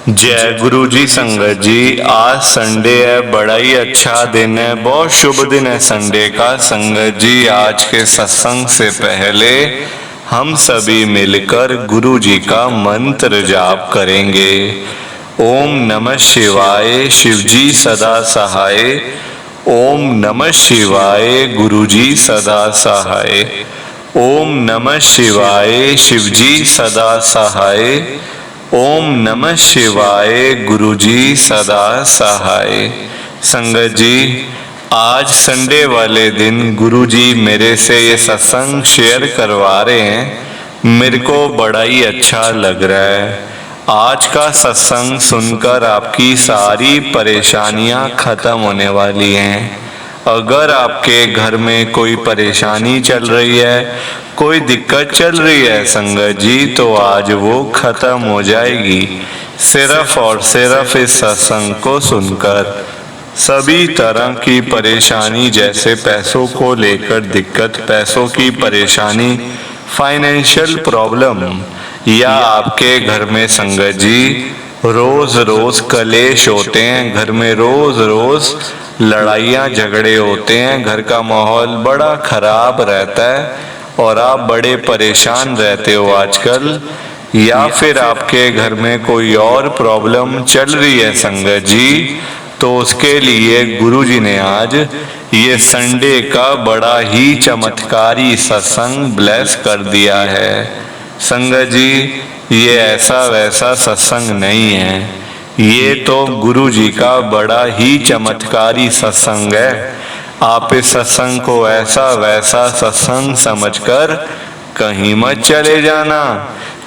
जय गुरु जी। संगत जी, आज संडे है, बड़ा ही अच्छा दिन है, बहुत शुभ दिन है संडे का। संगत जी, आज के सत्संग से पहले हम सभी मिलकर गुरु जी का मंत्र जाप करेंगे। ओम नमः शिवाय, शिव जी सदा सहाय। ओम नमः शिवाय, गुरु जी सदा सहाय। ओम नमः शिवाय, शिव जी सदा सहाय। ओम नमः शिवाय, गुरु जी सदा सहाय। संगत जी, आज संडे वाले दिन गुरु जी मेरे से ये सत्संग शेयर करवा रहे हैं, मेरे को बड़ा ही अच्छा लग रहा है। आज का सत्संग सुनकर आपकी सारी परेशानियां खत्म होने वाली हैं। अगर आपके घर में कोई परेशानी चल रही है, कोई दिक्कत चल रही है संगत जी, तो आज वो खत्म हो जाएगी सिर्फ और सिर्फ इस सत्संग को सुनकर। सभी तरह की परेशानी, जैसे पैसों को लेकर दिक्कत, पैसों की परेशानी, फाइनेंशियल प्रॉब्लम, या आपके घर में संगत जी रोज रोज कलेश होते हैं, घर में रोज रोज लड़ाइयाँ झगड़े होते हैं, घर का माहौल बड़ा खराब रहता है और आप बड़े परेशान रहते हो आजकल, या फिर आपके घर में कोई और प्रॉब्लम चल रही है संगत जी, तो उसके लिए गुरु जी ने आज ये संडे का बड़ा ही चमत्कारी सत्संग ब्लेस कर दिया है। संगत जी, ये ऐसा वैसा सत्संग नहीं है, ये तो गुरु जी का बड़ा ही चमत्कारी सत्संग है। आप इस सत्संग को ऐसा वैसा सत्संग समझकर कहीं मत चले जाना,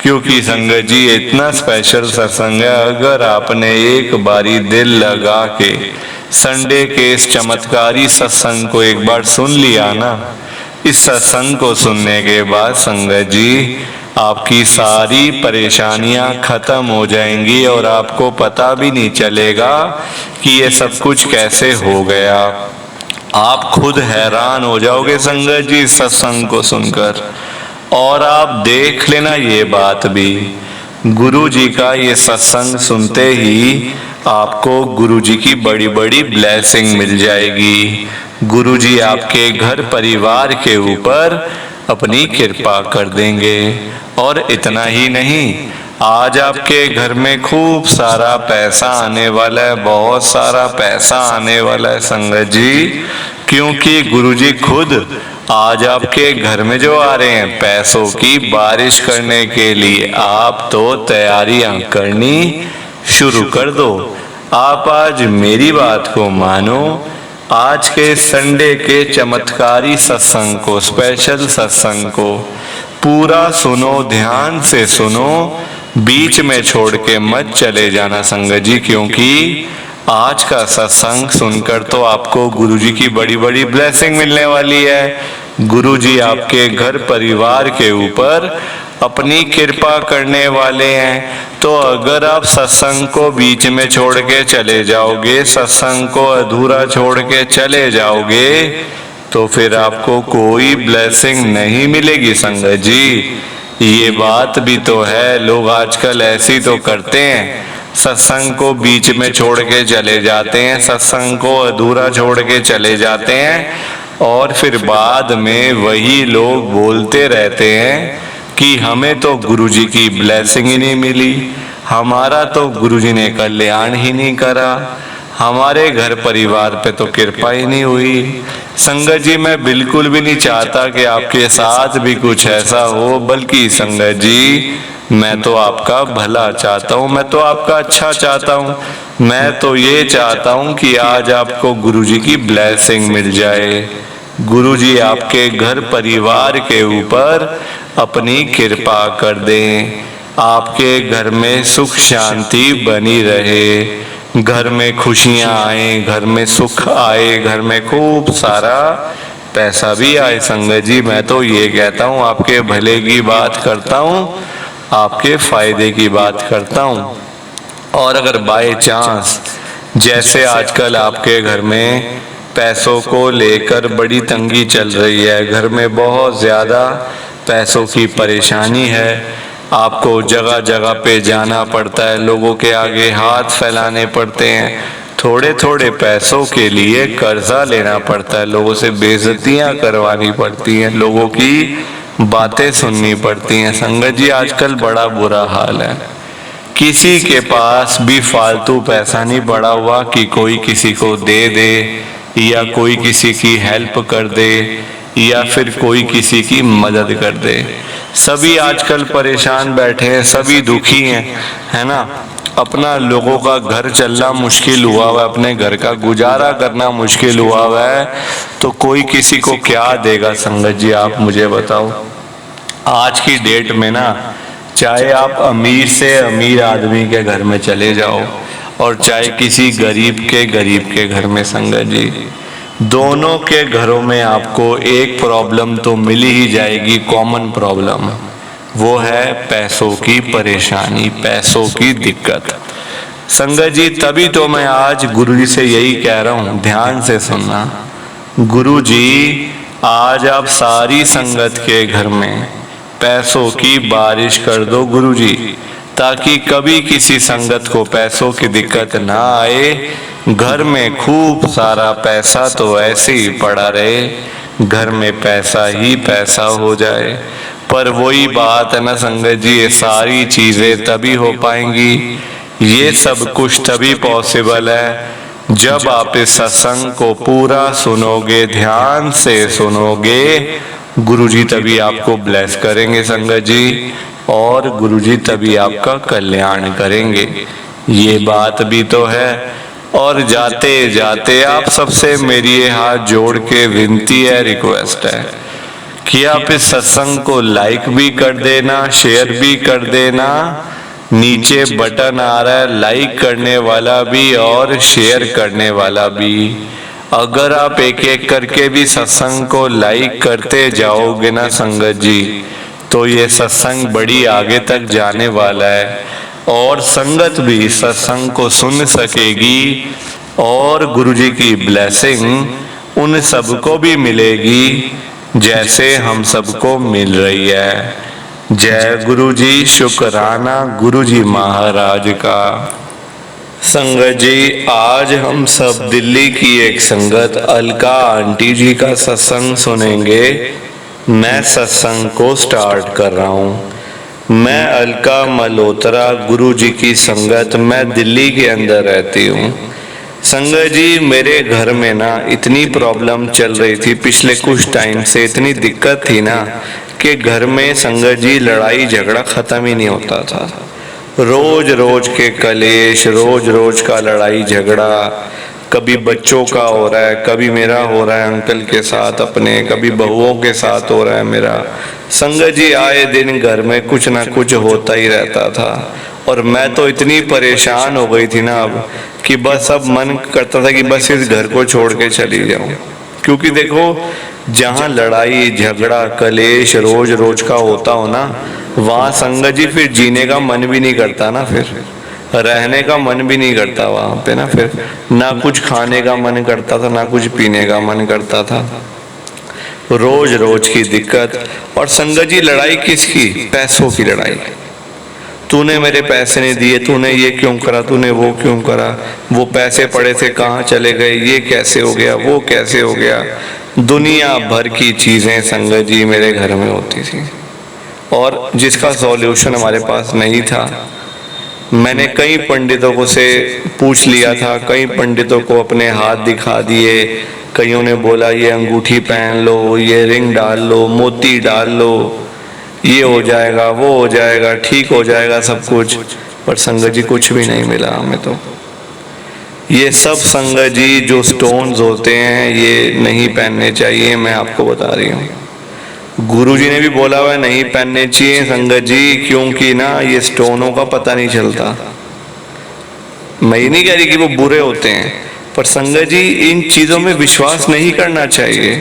क्योंकि संगत जी इतना स्पेशल सत्संग है। अगर आपने एक बारी दिल लगा के संडे के इस चमत्कारी सत्संग को एक बार सुन लिया ना, इस सत्संग को सुनने के बाद संगत जी आपकी सारी परेशानियां खत्म हो जाएंगी और आपको पता भी नहीं चलेगा कि ये सब कुछ कैसे हो गया। आप खुद हैरान हो जाओगे संगत जी इस सत्संग को सुनकर। और आप देख लेना ये बात भी, गुरु जी का ये सत्संग सुनते ही आपको गुरु जी की बड़ी बड़ी ब्लेसिंग मिल जाएगी। गुरु जी आपके घर परिवार के ऊपर अपनी कृपा कर देंगे। और इतना ही नहीं, आज आपके घर में खूब सारा पैसा आने वाला है, बहुत सारा पैसा आने वाला है संगत जी, क्योंकि गुरुजी खुद आज आपके घर में जो आ रहे हैं पैसों की बारिश करने के लिए। आप तो तैयारियां करनी शुरू कर दो। आप आज मेरी बात को मानो, आज के संडे के चमत्कारी सत्संग को, स्पेशल सत्संग को पूरा सुनो, ध्यान से सुनो, बीच में छोड़ के मत चले जाना संगत जी, क्योंकि आज का सत्संग सुनकर तो आपको गुरुजी की बड़ी बड़ी ब्लेसिंग मिलने वाली है। गुरुजी आपके घर परिवार के ऊपर अपनी कृपा करने वाले हैं। तो अगर आप सत्संग को बीच में छोड़ के चले जाओगे, सत्संग को अधूरा छोड़ के चले जाओगे, तो फिर आपको कोई ब्लेसिंग नहीं मिलेगी संगत जी। ये बात भी तो है, लोग आजकल ऐसी तो करते हैं, सत्संग को बीच में छोड़ के चले जाते हैं, सत्संग को अधूरा छोड़ के चले जाते हैं और फिर बाद में वही लोग बोलते रहते हैं कि हमें तो गुरुजी की ब्लेसिंग ही नहीं मिली, हमारा तो गुरुजी ने कल्याण ही नहीं करा, हमारे घर परिवार पे तो कृपा ही नहीं हुई। संगत जी, मैं बिल्कुल भी नहीं चाहता कि आपके साथ भी कुछ ऐसा हो, बल्कि संगत जी मैं तो आपका भला चाहता हूँ, मैं तो आपका अच्छा चाहता हूँ। मैं तो ये चाहता हूँ कि आज आपको गुरुजी की ब्लेसिंग मिल जाए, गुरुजी आपके घर परिवार के ऊपर अपनी कृपा कर दें, आपके घर में सुख शांति बनी रहे, घर में खुशियां आए, घर में सुख आए, घर में खूब सारा पैसा भी आए। संगत जी, मैं तो ये कहता हूँ, आपके भले की बात करता हूँ, आपके फायदे की बात करता हूँ। और अगर बाय चांस जैसे आजकल आपके घर में पैसों को लेकर बड़ी तंगी चल रही है, घर में बहुत ज़्यादा पैसों की परेशानी है, आपको जगह जगह पे जाना पड़ता है, लोगों के आगे हाथ फैलाने पड़ते हैं, थोड़े थोड़े पैसों के लिए कर्जा लेना पड़ता है, लोगों से बेइज्जतियां करवानी पड़ती हैं, लोगों की बातें सुननी पड़ती हैं। संगत जी आजकल बड़ा बुरा हाल है, किसी के पास भी फालतू पैसा नहीं पड़ा हुआ कि कोई किसी को दे दे या कोई किसी की हेल्प कर दे या फिर कोई किसी की मदद कर दे। सभी आजकल परेशान बैठे हैं, सभी दुखी हैं, है ना। अपना लोगों का घर चलना मुश्किल हुआ हुआ है, अपने घर का गुजारा करना मुश्किल हुआ हुआ है, तो कोई किसी को क्या देगा। संगत जी आप मुझे बताओ, आज की डेट में ना, चाहे आप अमीर से अमीर आदमी के घर में चले जाओ और चाहे किसी गरीब के घर में, संगत जी दोनों के घरों में आपको एक प्रॉब्लम तो मिल ही जाएगी, कॉमन प्रॉब्लम, वो है पैसों की परेशानी, पैसों की दिक्कत। संगत जी तभी तो मैं आज गुरुजी से यही कह रहा हूँ, ध्यान से सुनना। गुरुजी आज आप सारी संगत के घर में पैसों की बारिश कर दो गुरुजी, ताकि कभी किसी संगत को पैसों की दिक्कत ना आए। घर में खूब सारा पैसा तो ऐसे ही पड़ा रहे, घर में पैसा ही पैसा हो जाए। पर वही बात है ना संगत जी, ये सारी चीजें तभी हो पाएंगी, ये सब कुछ तभी पॉसिबल है जब आप इस सत्संग को पूरा सुनोगे, ध्यान से सुनोगे। गुरुजी तभी आपको ब्लेस करेंगे संगत जी, और गुरुजी तभी आपका कल्याण करेंगे, ये बात भी तो है। और जाते जाते आप सबसे मेरी ये हाथ जोड़ के विनती है, रिक्वेस्ट है कि आप इस सत्संग को लाइक भी कर देना, शेयर भी कर देना। नीचे बटन आ रहा है लाइक करने वाला भी और शेयर करने वाला भी। अगर आप एक एक करके भी सत्संग को लाइक करते जाओगे ना संगत जी, तो ये सत्संग बड़ी आगे तक जाने वाला है और संगत भी सत्संग को सुन सकेगी और गुरुजी की ब्लेसिंग उन सबको भी मिलेगी जैसे हम सबको मिल रही है। जय गुरुजी, शुक्राना गुरुजी महाराज का। संगत जी आज हम सब दिल्ली की एक संगत अलका आंटी जी का सत्संग सुनेंगे। मैं सत्संग को स्टार्ट कर रहा हूँ। मैं अलका मल्होत्रा, गुरुजी की संगत, मैं दिल्ली के अंदर रहती हूँ। संगत जी मेरे घर में ना इतनी प्रॉब्लम चल रही थी पिछले कुछ टाइम से, इतनी दिक्कत थी ना कि घर में संगत जी लड़ाई झगड़ा खत्म ही नहीं होता था। रोज रोज के कलेश, रोज रोज का लड़ाई झगड़ा, कभी बच्चों का हो रहा है, कभी मेरा हो रहा है अंकल के साथ अपने, कभी बहुओं के साथ हो रहा है मेरा। संगत जी आए दिन घर में कुछ ना कुछ होता ही रहता था और मैं तो इतनी परेशान हो गई थी ना अब कि बस अब मन करता था कि बस इस घर को छोड़ के चली जाऊं। क्योंकि देखो जहाँ लड़ाई झगड़ा कलेश रोज रोज का होता हो ना, वहाँ संगत जी फिर जीने का मन भी नहीं करता ना, फिर रहने का मन भी नहीं करता वहाँ पे ना, फिर ना कुछ खाने का मन करता था ना कुछ पीने का मन करता था। रोज रोज की दिक्कत। और संगत जी लड़ाई किसकी? पैसों की लड़ाई। तूने मेरे पैसे नहीं दिए, तूने ये क्यों करा, तूने वो क्यों करा, वो पैसे पड़े थे कहाँ चले गए, ये कैसे हो गया, वो कैसे हो गया। दुनिया भर की चीजें संगत जी मेरे घर में होती थी और जिसका सॉल्यूशन हमारे पास नहीं था। मैंने कई पंडितों को से पूछ लिया था, कई पंडितों को अपने हाथ दिखा दिए, कईयों ने बोला ये अंगूठी पहन लो, ये रिंग डाल लो, मोती डाल लो, ये हो जाएगा, वो हो जाएगा, ठीक हो जाएगा सब कुछ। पर संगत जी कुछ भी नहीं मिला हमें तो। ये सब संगत जी जो स्टोन्स होते हैं ये नहीं पहनने चाहिए, मैं आपको बता रही हूँ। गुरुजी ने भी बोला हुआ नहीं पहनने चाहिए संगत जी, क्योंकि ना ये स्टोनों का पता नहीं चलता। मैं ये नहीं कह रही कि वो बुरे होते हैं, पर संगत जी इन चीजों में विश्वास नहीं करना चाहिए,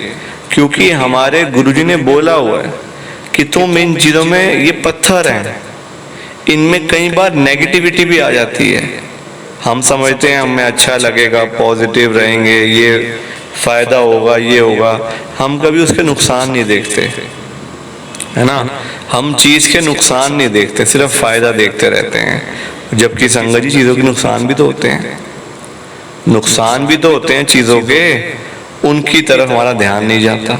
क्योंकि हमारे गुरुजी ने बोला हुआ है कि तुम इन चीजों में, ये पत्थर हैं, इनमें कई बार नेगेटिविटी भी आ जाती है। हम समझते हैं हमें अच्छा लगेगा, पॉजिटिव रहेंगे, ये फायदा होगा, ये होगा, हम कभी उसके नुकसान नहीं देखते। है ना। हम चीज़ के नुकसान नहीं देखते, सिर्फ फायदा देखते रहते हैं, जबकि संगत जी चीज़ों के नुकसान भी तो होते हैं, नुकसान भी तो होते हैं चीज़ों के, उनकी तरफ हमारा ध्यान नहीं जाता।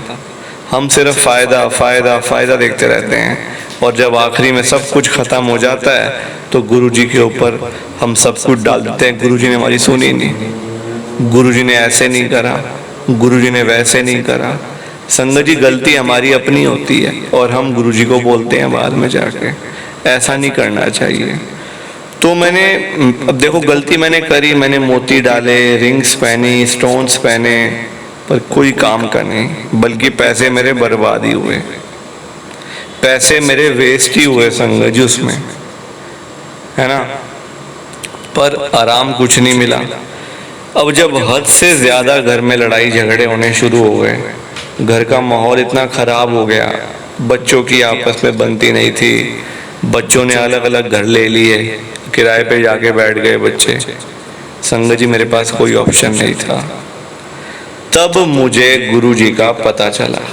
हम सिर्फ फायदा फायदा फायदा देखते रहते हैं, और जब आखिरी में सब कुछ खत्म हो जाता है तो गुरु जी के ऊपर हम सब कुछ डाल देते हैं। गुरु जी ने हमारी सुनी नहीं, गुरु जी ने ऐसे नहीं करा, गुरु जी ने वैसे नहीं करा। संगत जी गलती हमारी अपनी होती है और हम गुरु जी को बोलते हैं बाद में जाके, ऐसा नहीं करना चाहिए। तो मैंने, अब देखो गलती मैंने करी, मैंने मोती डाले, रिंग्स पहनी, स्टोन्स पहने, पर कोई काम का नहीं, बल्कि पैसे मेरे बर्बाद ही हुए, पैसे मेरे वेस्ट ही हुए संगत जी उसमें, है ना। पर आराम कुछ नहीं मिला। अब जब हद से ज्यादा घर में लड़ाई झगड़े होने शुरू हो गए, घर का माहौल इतना खराब हो गया, बच्चों की आपस में बनती नहीं थी, बच्चों ने अलग अलग घर ले लिए, किराए पे जाके बैठ गए बच्चे। संगत जी मेरे पास कोई ऑप्शन नहीं था। तब मुझे गुरु जी का पता चला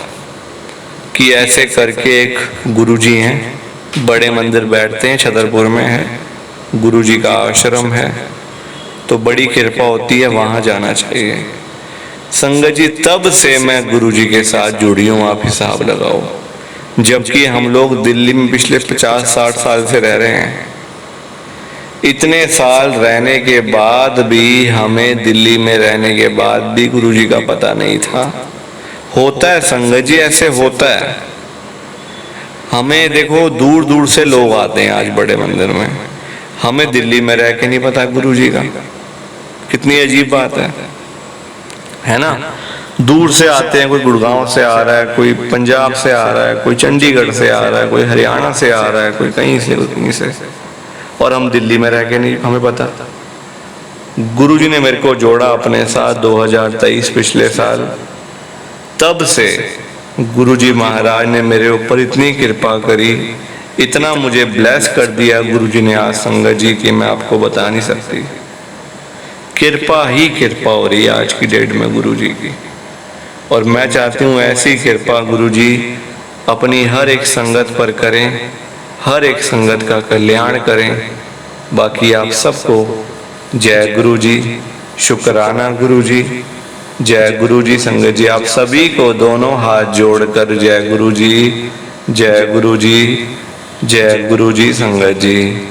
कि ऐसे करके एक गुरु जी हैं, बड़े मंदिर बैठते हैं, छतरपुर में है, गुरु जी का आश्रम है, तो बड़ी कृपा होती है, वहाँ जाना चाहिए। संगत जी तब से मैं गुरु जी के साथ जुड़ी हूँ, आप हिसाब लगाओ, जबकि हम लोग दिल्ली में पिछले 50-60 साल से रह रहे हैं। इतने साल रहने के बाद भी, हमें दिल्ली में रहने के बाद भी गुरु जी का पता नहीं था। होता है संगत जी, ऐसे होता है। हमें देखो दूर दूर से लोग आते हैं आज बड़े मंदिर में, हमें दिल्ली में रह के नहीं पता गुरु जी का। कितनी अजीब बात है ना। दूर से आते हैं, कोई गुड़गांव से आ रहा है, कोई पंजाब से आ रहा है, कोई चंडीगढ़ से आ रहा है, कोई हरियाणा से आ रहा है, कोई कहीं से कोई कहीं से, और हम दिल्ली में रह के नहीं हमें पता। गुरु जी ने मेरे को जोड़ा अपने साथ 2023 पिछले साल, तब से गुरु जी महाराज ने मेरे ऊपर इतनी कृपा करी, इतना मुझे ब्लेस कर दिया गुरु जी ने आज संगत जी की, मैं आपको बता नहीं सकती। कृपा ही कृपा हो रही है आज की डेट में गुरु जी की, और मैं चाहती हूँ ऐसी कृपा गुरु जी अपनी हर एक संगत पर करें, हर एक संगत का कल्याण करें। बाकी आप सबको जय गुरु जी, शुक्राना गुरु जी, जय गुरु जी। संगत जी आप सभी को दोनों हाथ जोड़कर जय गुरु जी, जय गुरु जी, जय गुरु जी। संगत जी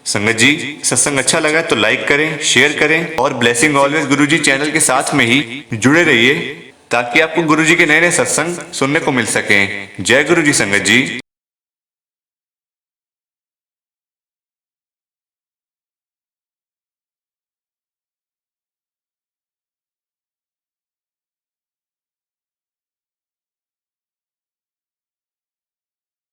संगत जी सत्संग अच्छा लगा तो लाइक करें, शेयर करें, और ब्लेसिंग ऑलवेज गुरुजी चैनल के साथ में ही जुड़े रहिए, ताकि आपको गुरुजी के नए नए सत्संग सुनने को मिल सकें। जय गुरु जी संगत जी।